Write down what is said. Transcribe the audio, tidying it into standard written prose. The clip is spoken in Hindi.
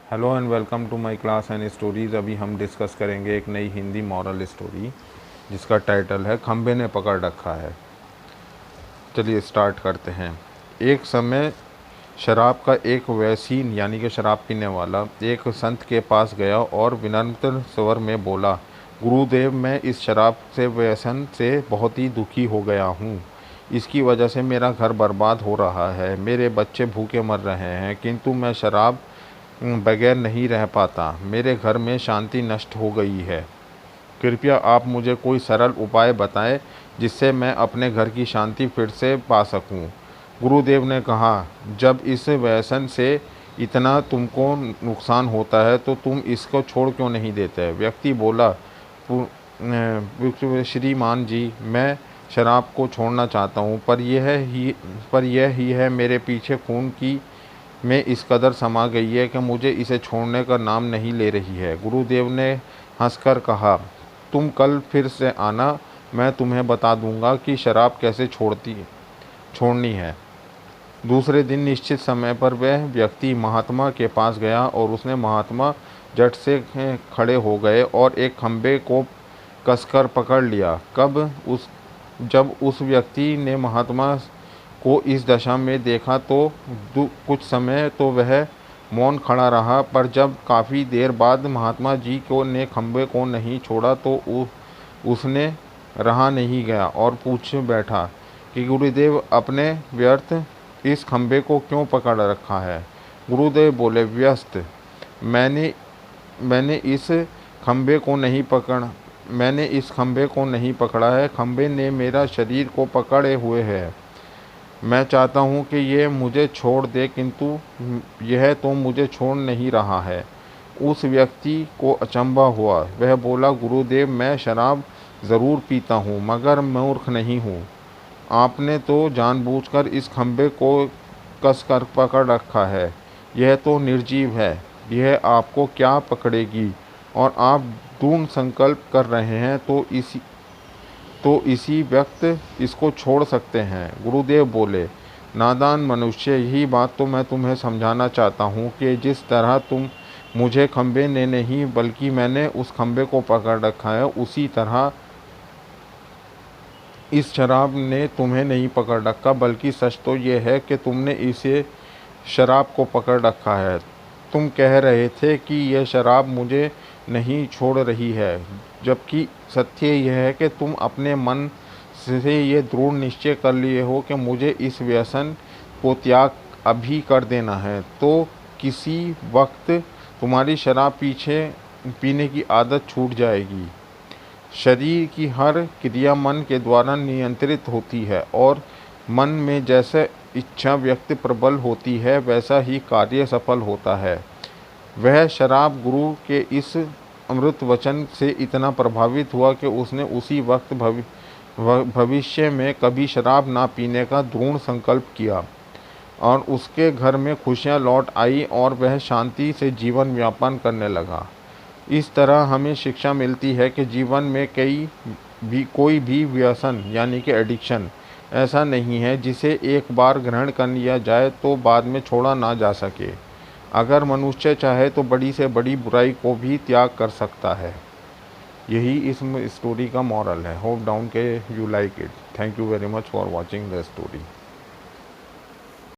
Hello and welcome to my class and stories. अभी हम डिस्कस करेंगे एक नई हिंदी मॉरल स्टोरी जिसका टाइटल है खंबे ने पकड़ रखा है। चलिए स्टार्ट करते हैं। एक समय शराब का एक वैसीन यानी कि शराब पीने वाला एक संत के पास गया और विनम्र स्वर में बोला, गुरुदेव, मैं इस शराब से व्यसन से बहुत ही दुखी हो गया हूँ। इसकी वजह से मेरा घर बर्बाद हो रहा है, मेरे बच्चे भूखे मर रहे हैं, किंतु मैं शराब बगैर नहीं रह पाता। मेरे घर में शांति नष्ट हो गई है। कृपया आप मुझे कोई सरल उपाय बताएं जिससे मैं अपने घर की शांति फिर से पा सकूं। गुरुदेव ने कहा, जब इस व्यसन से इतना तुमको नुकसान होता है तो तुम इसको छोड़ क्यों नहीं देते? व्यक्ति बोला, श्रीमान जी, मैं शराब को छोड़ना चाहता हूँ, पर यह ही है मेरे पीछे खून की में इस कदर समा गई है कि मुझे इसे छोड़ने का नाम नहीं ले रही है। गुरुदेव ने हंसकर कहा, तुम कल फिर से आना, मैं तुम्हें बता दूंगा कि शराब कैसे छोड़नी है। दूसरे दिन निश्चित समय पर वह व्यक्ति महात्मा के पास गया और उसने महात्मा झट से खड़े हो गए और एक खंबे को कसकर पकड़ लिया। जब उस व्यक्ति ने महात्मा को इस दशा में देखा तो कुछ समय तो वह मौन खड़ा रहा, पर जब काफ़ी देर बाद महात्मा जी को ने खंबे को नहीं छोड़ा तो उसने रहा नहीं गया और पूछ बैठा कि गुरुदेव, अपने व्यर्थ इस खंबे को क्यों पकड़ रखा है? गुरुदेव बोले, व्यस्त मैंने मैंने इस खंबे को नहीं पकड़ मैंने इस खंबे को नहीं पकड़ा है, खंबे ने मेरा शरीर को पकड़े हुए है। मैं चाहता हूँ कि ये मुझे छोड़ दे, किंतु यह तो मुझे छोड़ नहीं रहा है। उस व्यक्ति को अचंभा हुआ। वह बोला, गुरुदेव, मैं शराब ज़रूर पीता हूँ, मगर मूर्ख नहीं हूँ। आपने तो जानबूझकर इस खंबे को कसकर पकड़ रखा है। यह तो निर्जीव है, यह आपको क्या पकड़ेगी? और आप दृढ़ संकल्प कर रहे हैं तो इसी वक्त इसको छोड़ सकते हैं। गुरुदेव बोले, नादान मनुष्य, यही बात तो मैं तुम्हें समझाना चाहता हूँ कि जिस तरह तुम मुझे खंबे ने नहीं बल्कि मैंने उस खंबे को पकड़ रखा है, उसी तरह इस शराब ने तुम्हें नहीं पकड़ रखा, बल्कि सच तो ये है कि तुमने इसे शराब को पकड़ रखा है। तुम कह रहे थे कि यह शराब मुझे नहीं छोड़ रही है, जबकि सत्य यह है कि तुम अपने मन से ये दृढ़ निश्चय कर लिए हो कि मुझे इस व्यसन को त्याग अभी कर देना है, तो किसी वक्त तुम्हारी शराब पीने की आदत छूट जाएगी। शरीर की हर क्रिया मन के द्वारा नियंत्रित होती है और मन में जैसे इच्छा व्यक्ति प्रबल होती है, वैसा ही कार्य सफल होता है। वह शराब गुरु के इस अमृत वचन से इतना प्रभावित हुआ कि उसने उसी वक्त भविष्य में कभी शराब ना पीने का दृढ़ संकल्प किया और उसके घर में खुशियां लौट आई और वह शांति से जीवन यापन करने लगा। इस तरह हमें शिक्षा मिलती है कि जीवन में कोई भी व्यसन यानी कि एडिक्शन ऐसा नहीं है जिसे एक बार ग्रहण कर लिया जाए तो बाद में छोड़ा ना जा सके। अगर मनुष्य चाहे तो बड़ी से बड़ी बुराई को भी त्याग कर सकता है। यही इस स्टोरी का मॉरल है। होप डाउन के you like it. Thank you very much for watching the story.